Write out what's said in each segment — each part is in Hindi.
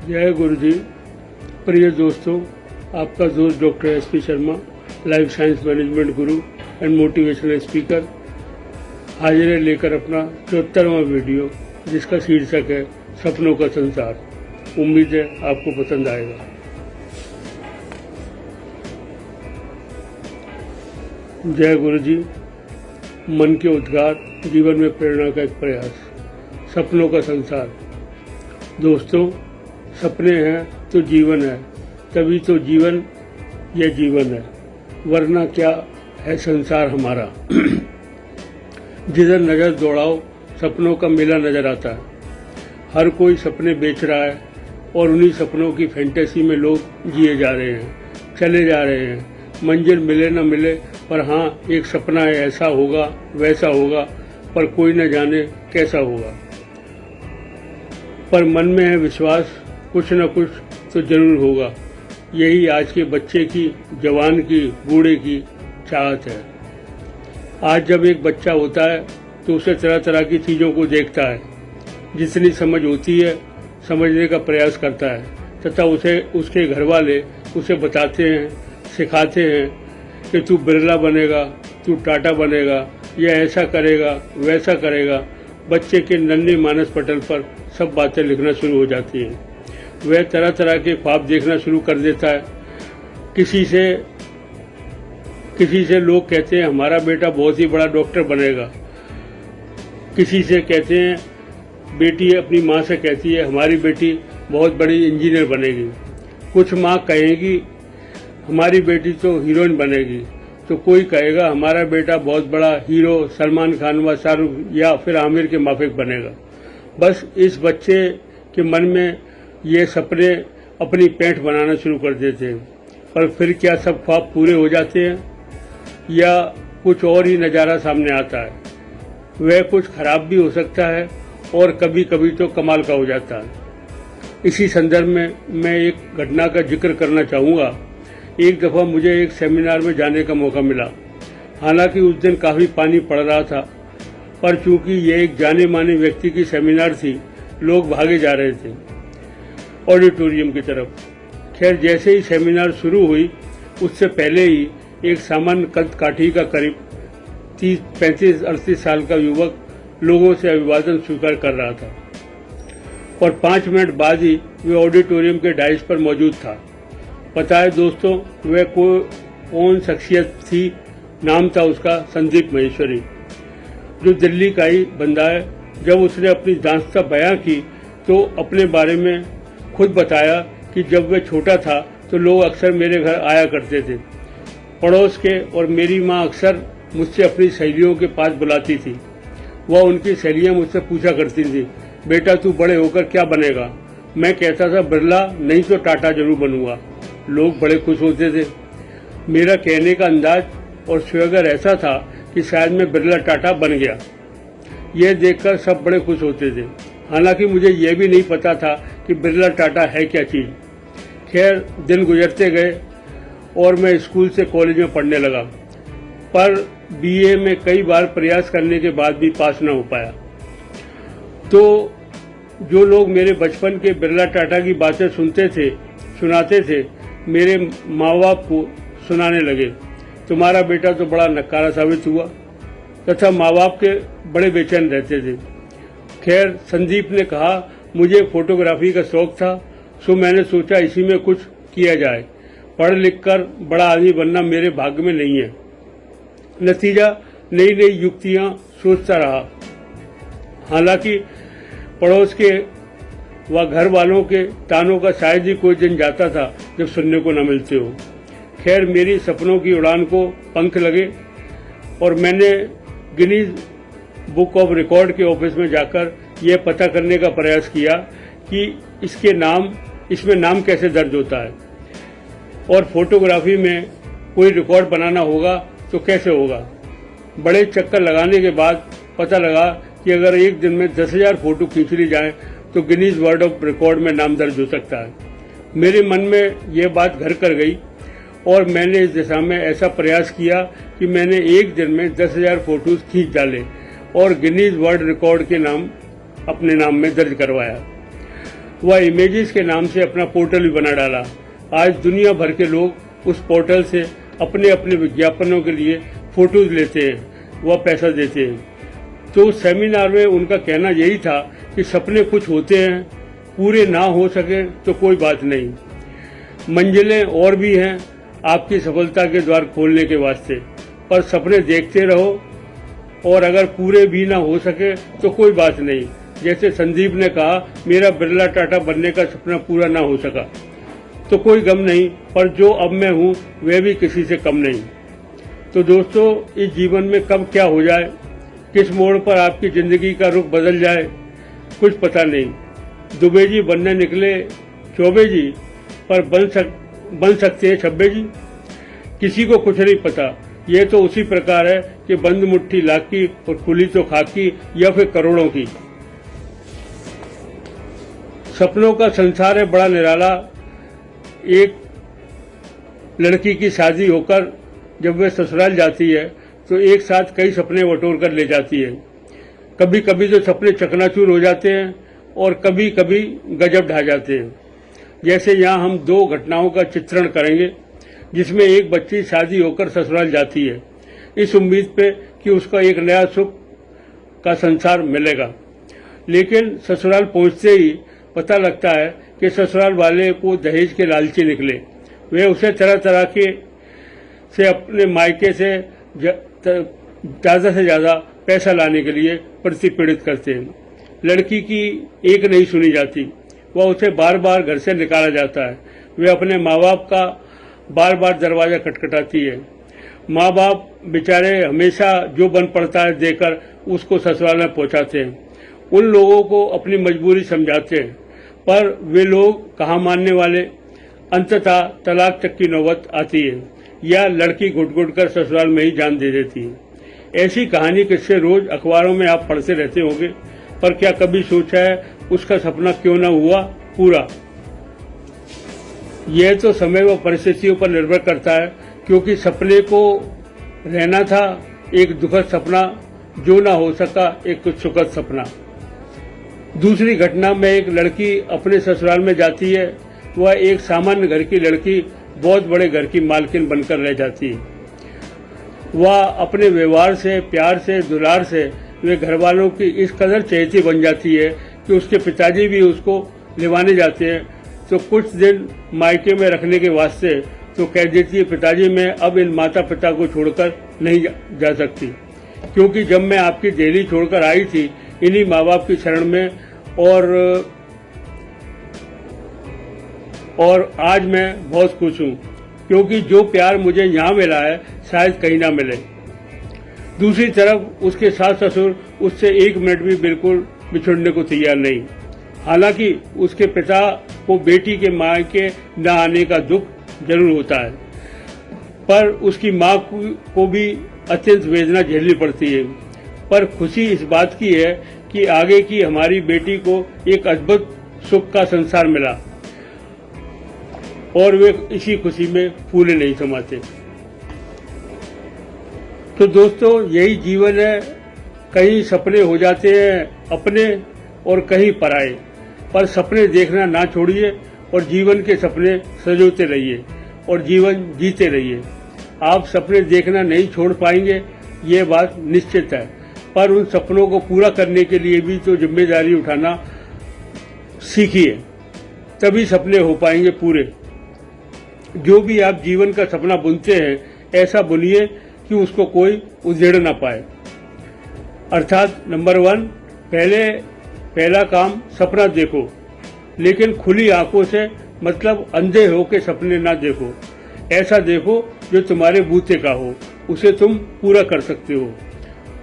जय गुरु जी। प्रिय दोस्तों, आपका दोस्त doctor SP. Sharma, life science management Guru and motivational speaker, हाजिर है लेकर अपना 74वां वीडियो, जिसका शीर्षक है सपनों का संसार। उम्मीद है आपको पसंद आएगा। जय गुरु जी। मन के उद्गार, जीवन में प्रेरणा का एक प्रयास, सपनों का संसार। दोस्तों, सपने हैं तो जीवन है, तभी तो जीवन यह जीवन है, वरना क्या है संसार हमारा। जिधर नज़र दौड़ाओ सपनों का मेला नजर आता है। हर कोई सपने बेच रहा है और उन्हीं सपनों की फैंटेसी में लोग जिए जा रहे हैं, चले जा रहे हैं। मंजिल मिले न मिले, पर हाँ एक सपना है, ऐसा होगा वैसा होगा, पर कोई न जाने कैसा होगा। पर मन में है विश्वास, कुछ न कुछ तो जरूर होगा। यही आज के बच्चे की, जवान की, बूढ़े की चाहत है। आज जब एक बच्चा होता है तो उसे तरह तरह की चीज़ों को देखता है। जितनी समझ होती है समझने का प्रयास करता है, तथा उसे उसके घर वाले उसे बताते हैं, सिखाते हैं कि तू बिरला बनेगा, तू टाटा बनेगा, या ऐसा करेगा वैसा करेगा। बच्चे के नन्हे मानस पटल पर सब बातें लिखना शुरू हो जाती हैं। वह तरह तरह के ख्वाब देखना शुरू कर देता है। किसी से लोग कहते हैं हमारा बेटा बहुत ही बड़ा डॉक्टर बनेगा। किसी से कहते हैं, बेटी अपनी माँ से कहती है हमारी बेटी बहुत बड़ी इंजीनियर बनेगी। कुछ माँ कहेगी हमारी बेटी तो हीरोइन बनेगी, तो कोई कहेगा हमारा बेटा बहुत बड़ा हीरो, सलमान खान व शाहरुख या फिर आमिर के माफिक बनेगा। बस इस बच्चे के मन में ये सपने अपनी पैंठ बनाना शुरू कर देते हैं। पर फिर क्या सब ख्वाब पूरे हो जाते हैं, या कुछ और ही नज़ारा सामने आता है। वह कुछ खराब भी हो सकता है और कभी कभी तो कमाल का हो जाता है। इसी संदर्भ में मैं एक घटना का जिक्र करना चाहूँगा। एक दफ़ा मुझे एक सेमिनार में जाने का मौका मिला। हालांकि उस दिन काफ़ी पानी पड़ रहा था, पर चूंकि यह एक जाने माने व्यक्ति की सेमिनार थी, लोग भागे जा रहे थे ऑडिटोरियम की तरफ। खैर, जैसे ही सेमिनार शुरू हुई, उससे पहले ही एक सामान्य कद काठी का करीब 35-38 साल का युवक लोगों से अभिवादन स्वीकार कर रहा था, और 5 मिनट बाद ही वह ऑडिटोरियम के डाइस पर मौजूद था। पता है दोस्तों, वह कौन शख्सियत थी? नाम था उसका संदीप महेश्वरी, जो दिल्ली का ही बंदा है। जब उसने अपनी दास्तां बयां की तो अपने बारे में खुद बताया कि जब वह छोटा था तो लोग अक्सर मेरे घर आया करते थे, पड़ोस के, और मेरी माँ अक्सर मुझसे अपनी सहेलियों के पास बुलाती थी। वह उनकी सहेलियाँ मुझसे पूछा करती थी, बेटा तू बड़े होकर क्या बनेगा? मैं कहता था बिरला नहीं तो टाटा जरूर बनूंगा। लोग बड़े खुश होते थे। मेरा कहने का अंदाज और स्वैगर ऐसा था कि शायद मैं बिरला टाटा बन गया। यह देखकर सब बड़े खुश होते थे। हालांकि मुझे यह भी नहीं पता था कि बिरला टाटा है क्या चीज़। खैर, दिन गुजरते गए और मैं स्कूल से कॉलेज में पढ़ने लगा, पर बीए में कई बार प्रयास करने के बाद भी पास न हो पाया। तो जो लोग मेरे बचपन के बिरला टाटा की बातें सुनाते थे, मेरे माँ बाप को सुनाने लगे, तुम्हारा बेटा तो बड़ा नकारा साबित हुआ, तथा माँ बाप के बड़े बेचैन रहते थे। खैर, संदीप ने कहा मुझे फोटोग्राफी का शौक था, सो मैंने सोचा इसी में कुछ किया जाए। पढ़ लिख कर बड़ा आदमी बनना मेरे भाग्य में नहीं है। नतीजा, नई नई युक्तियां सोचता रहा। हालांकि पड़ोस के व घर वालों के तानों का शायद ही कोई दिन जाता था जब सुनने को न मिलते हो। खैर, मेरी सपनों की उड़ान को पंख लगे और मैंने गिनीज बुक ऑफ रिकॉर्ड के ऑफिस में जाकर यह पता करने का प्रयास किया कि इसमें नाम कैसे दर्ज होता है, और फोटोग्राफी में कोई रिकॉर्ड बनाना होगा तो कैसे होगा। बड़े चक्कर लगाने के बाद पता लगा कि अगर एक दिन में 10,000 फोटो खींच ली जाए तो गिनीज वर्ल्ड ऑफ रिकॉर्ड में नाम दर्ज हो सकता है। मेरे मन में यह बात घर कर गई और मैंने इस दिशा में ऐसा प्रयास किया कि मैंने एक दिन में 10,000 फोटोज खींच डाले और गिनीज वर्ल्ड रिकॉर्ड के नाम अपने नाम में दर्ज करवाया। वह इमेजेस के नाम से अपना पोर्टल भी बना डाला। आज दुनिया भर के लोग उस पोर्टल से अपने अपने विज्ञापनों के लिए फोटोज लेते हैं, वह पैसा देते हैं। तो सेमिनार में उनका कहना यही था कि सपने कुछ होते हैं, पूरे ना हो सके तो कोई बात नहीं, मंजिलें और भी हैं आपकी सफलता के द्वार खोलने के वास्ते, पर सपने देखते रहो, और अगर पूरे भी ना हो सके तो कोई बात नहीं। जैसे संदीप ने कहा, मेरा बिरला टाटा बनने का सपना पूरा ना हो सका तो कोई गम नहीं, पर जो अब मैं हूँ वह भी किसी से कम नहीं। तो दोस्तों, इस जीवन में कब क्या हो जाए, किस मोड़ पर आपकी जिंदगी का रुख बदल जाए, कुछ पता नहीं। दुबे जी बनने निकले चौबे जी, पर बन सकते हैं छब्बे जी, किसी को कुछ नहीं पता। ये तो उसी प्रकार है कि बंद मुट्ठी लाख की और खुली तो खाक की, या फिर करोड़ों की। सपनों का संसार है बड़ा निराला। एक लड़की की शादी होकर जब वह ससुराल जाती है तो एक साथ कई सपने बटोर कर ले जाती है। कभी कभी तो सपने चकनाचूर हो जाते हैं और कभी कभी गजब ढा जाते हैं। जैसे यहाँ हम दो घटनाओं का चित्रण करेंगे, जिसमें एक बच्ची शादी होकर ससुराल जाती है इस उम्मीद पे कि उसका एक नया सुख का संसार मिलेगा, लेकिन ससुराल पहुंचते ही पता लगता है कि ससुराल वाले को दहेज के लालची निकले। वे उसे तरह तरह के से अपने मायके से ज़्यादा से ज़्यादा पैसा लाने के लिए प्रतिपीड़ित करते हैं। लड़की की एक नहीं सुनी जाती, वह उसे बार बार घर से निकाला जाता है। वे अपने माँ बाप का बार बार दरवाजा खटखटाती है। माँ बाप बेचारे हमेशा जो बन पड़ता है देकर उसको ससुराल में पहुंचाते हैं। उन लोगों को अपनी मजबूरी समझाते हैं, पर वे लोग कहाँ मानने वाले। अंततः तलाक तक की नौबत आती है, या लड़की घुट घुट कर ससुराल में ही जान दे देती है। ऐसी कहानी किससे रोज अखबारों में आप पढ़ते रहते होंगे, पर क्या कभी सोचा है उसका सपना क्यों न हुआ पूरा? यह तो समय व परिस्थितियों पर निर्भर करता है, क्योंकि सपने को रहना था एक दुखद सपना, जो ना हो सका एक कुछ सुखद सपना। दूसरी घटना में एक लड़की अपने ससुराल में जाती है। वह एक सामान्य घर की लड़की बहुत बड़े घर की मालकिन बनकर रह जाती है। वह अपने व्यवहार से, प्यार से, दुलार से वे घर वालों की इस कदर चहेती बन जाती है कि उसके पिताजी भी उसको लिवाने जाते हैं तो कुछ दिन मायके में रखने के वास्ते तो कह देती है, पिताजी मैं अब इन माता पिता को छोड़कर नहीं जा सकती, क्योंकि जब मैं आपकी देहली छोड़कर आई थी इन्हीं माँ बाप की शरण में, और आज मैं बहुत खुश हूँ, क्योंकि जो प्यार मुझे यहाँ मिला है शायद कहीं ना मिले। दूसरी तरफ उसके सास ससुर उससे एक मिनट भी बिल्कुल बिछुड़ने को तैयार नहीं। हालांकि उसके पिता को बेटी के मायके न आने का दुख जरूर होता है, पर उसकी माँ को भी अत्यंत वेदना झेलनी पड़ती है। पर खुशी इस बात की है कि आगे की हमारी बेटी को एक अद्भुत सुख का संसार मिला, और वे इसी खुशी में फूले नहीं समाते। तो दोस्तों, यही जीवन है। कहीं सपने हो जाते हैं अपने और कहीं पराए, पर सपने देखना ना छोड़िए और जीवन के सपने सजोते रहिए और जीवन जीते रहिए। आप सपने देखना नहीं छोड़ पाएंगे, ये बात निश्चित है, पर उन सपनों को पूरा करने के लिए भी तो जिम्मेदारी उठाना सीखिए, तभी सपने हो पाएंगे पूरे। जो भी आप जीवन का सपना बुनते हैं, ऐसा बुनिए कि उसको कोई उधेड़ ना पाए। अर्थात नंबर 1, पहला काम सपना देखो, लेकिन खुली आंखों से, मतलब अंधे हो के सपने ना देखो। ऐसा देखो जो तुम्हारे बूते का हो, उसे तुम पूरा कर सकते हो।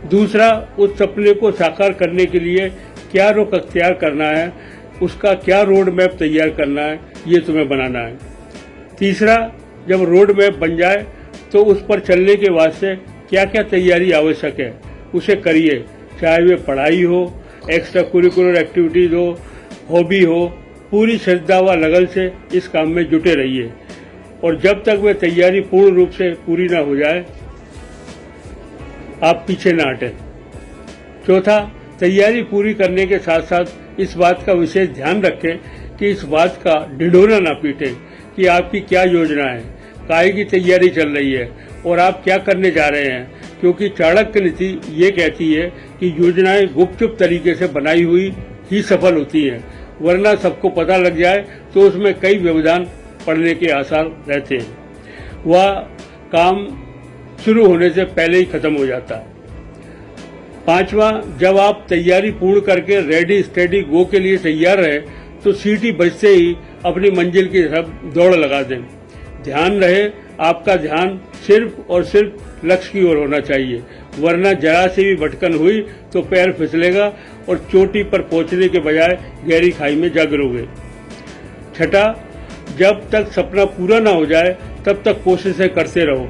दूसरा, उस सपने को साकार करने के लिए क्या रुख अख्तियार करना है, उसका क्या रोड मैप तैयार करना है, ये तुम्हें बनाना है। तीसरा, जब रोड मैप बन जाए तो उस पर चलने के वास्ते क्या क्या तैयारी आवश्यक है उसे करिए, चाहे वे पढ़ाई हो, एक्स्ट्रा करिकुलर एक्टिविटीज हो, हॉबी हो। पूरी श्रद्धा व लगन से इस काम में जुटे रहिए, और जब तक वह तैयारी पूर्ण रूप से पूरी ना हो जाए आप पीछे ना हटें। चौथा, तैयारी पूरी करने के साथ साथ इस बात का विशेष ध्यान रखें कि इस बात का ढिंढोरा ना पीटें कि आपकी क्या योजना है, काहे की तैयारी चल रही है और आप क्या करने जा रहे हैं, क्योंकि चाणक्य नीति ये कहती है कि योजनाएं गुपचुप तरीके से बनाई हुई ही सफल होती हैं, वरना सबको पता लग जाए तो उसमें कई व्यवधान पड़ने के आसार रहते हैं, वह काम शुरू होने से पहले ही खत्म हो जाता है। पांचवा, जब आप तैयारी पूर्ण करके रेडी स्टेडी गो के लिए तैयार रहे तो सीटी बजते ही अपनी मंजिल की तरफ दौड़ लगा दें। ध्यान रहे आपका ध्यान सिर्फ और सिर्फ लक्ष्य की ओर होना चाहिए, वरना जरा से भी भटकन हुई तो पैर फिसलेगा और चोटी पर पहुंचने के बजाय गहरी खाई में जा गिरोगे। छठा, जब तक सपना पूरा ना हो जाए तब तक कोशिशें करते रहो।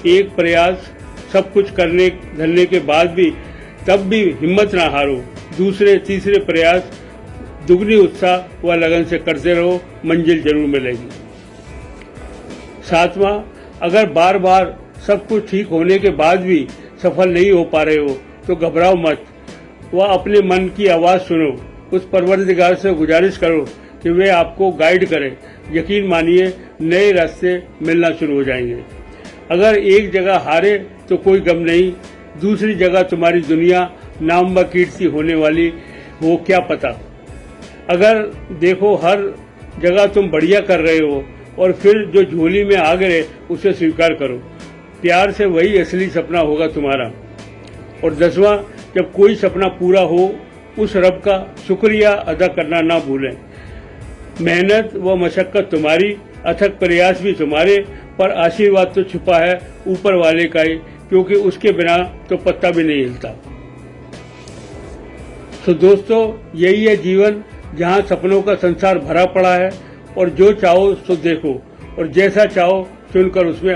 एक प्रयास सब कुछ करने धरने के बाद भी तब भी हिम्मत ना हारो। दूसरे तीसरे प्रयास दुगनी उत्साह व लगन से करते रहो, मंजिल जरूर मिलेगी। सातवां, अगर बार बार सब कुछ ठीक होने के बाद भी सफल नहीं हो पा रहे हो तो घबराओ मत, वह अपने मन की आवाज सुनो, उस परवरदिगार से गुजारिश करो कि वे आपको गाइड करें। यकीन मानिए नए रास्ते मिलना शुरू हो जाएंगे। अगर एक जगह हारे तो कोई गम नहीं, दूसरी जगह तुम्हारी दुनिया नाम व कीर्ति होने वाली हो, क्या पता। अगर देखो हर जगह तुम बढ़िया कर रहे हो और फिर जो झोली में आ गए उसे स्वीकार करो, प्यार से वही असली सपना होगा तुम्हारा। और 10वां, जब कोई सपना पूरा हो उस रब का शुक्रिया अदा करना ना भूलें। मेहनत व मशक्कत तुम्हारी, अथक प्रयास भी तुम्हारे, पर आशीर्वाद तो छुपा है ऊपर वाले का ही, क्योंकि उसके बिना तो पत्ता भी नहीं हिलता। तो दोस्तों, यही है जीवन, जहां सपनों का संसार भरा पड़ा है और जो चाहो सो देखो और जैसा चाहो चुनकर उसमें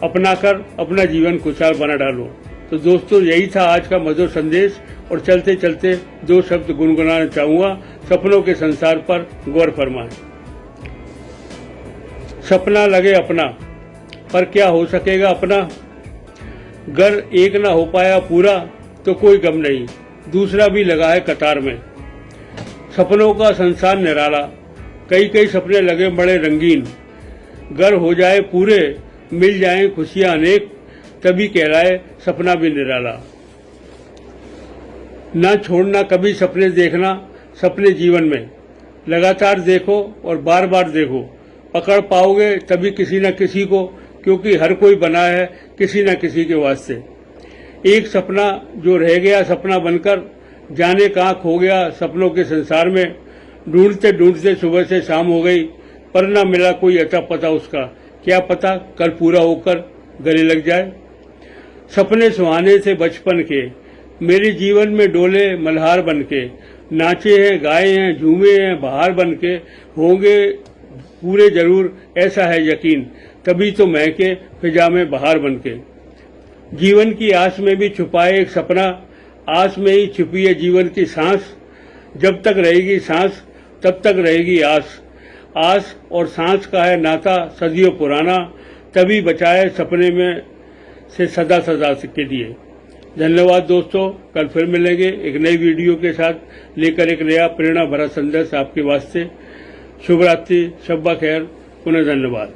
अपनाकर अपना जीवन खुशहाल बना डालो। तो दोस्तों, यही था आज का मधुर संदेश और चलते चलते 2 शब्द गुनगुनाना चाहूंगा। सपनों के संसार पर गौर फरमाएं। सपना लगे अपना, पर क्या हो सकेगा अपना। घर एक ना हो पाया पूरा तो कोई गम नहीं, दूसरा भी लगा है कतार में। सपनों का संसार निराला, कई कई सपने लगे बड़े रंगीन। घर हो जाए पूरे, मिल जाएं खुशियां अनेक, तभी कहलाए सपना भी निराला। ना छोड़ना कभी सपने देखना, सपने जीवन में लगातार देखो और बार बार देखो, पकड़ पाओगे तभी किसी न किसी को, क्योंकि हर कोई बना है किसी न किसी के वास्ते। एक सपना जो रह गया सपना बनकर, जाने कहाँ खो गया सपनों के संसार में। ढूंढते ढूंढते सुबह से शाम हो गई, पर न मिला कोई अता पता उसका, क्या पता कल पूरा होकर गले लग जाए। सपने सुहाने से बचपन के मेरे जीवन में डोले मल्हार बनके, नाचे हैं गाए हैं झूमे हैं बहार बनके, होंगे पूरे जरूर ऐसा है यकीन, तभी तो महके फिजा में बहार बनके। जीवन की आस में भी छुपा है एक सपना, आस में ही छुपी है जीवन की सांस। जब तक रहेगी सांस तब तक रहेगी आस, आस और सांस का है नाता सदियों पुराना, तभी बचाए सपने में से सदा सदा के लिए। धन्यवाद दोस्तों, कल फिर मिलेंगे एक नई वीडियो के साथ, लेकर एक नया प्रेरणा भरा संदेश आपके वास्ते। शुभ रात्रि, शब्बा खैर, पुनः धन्यवाद।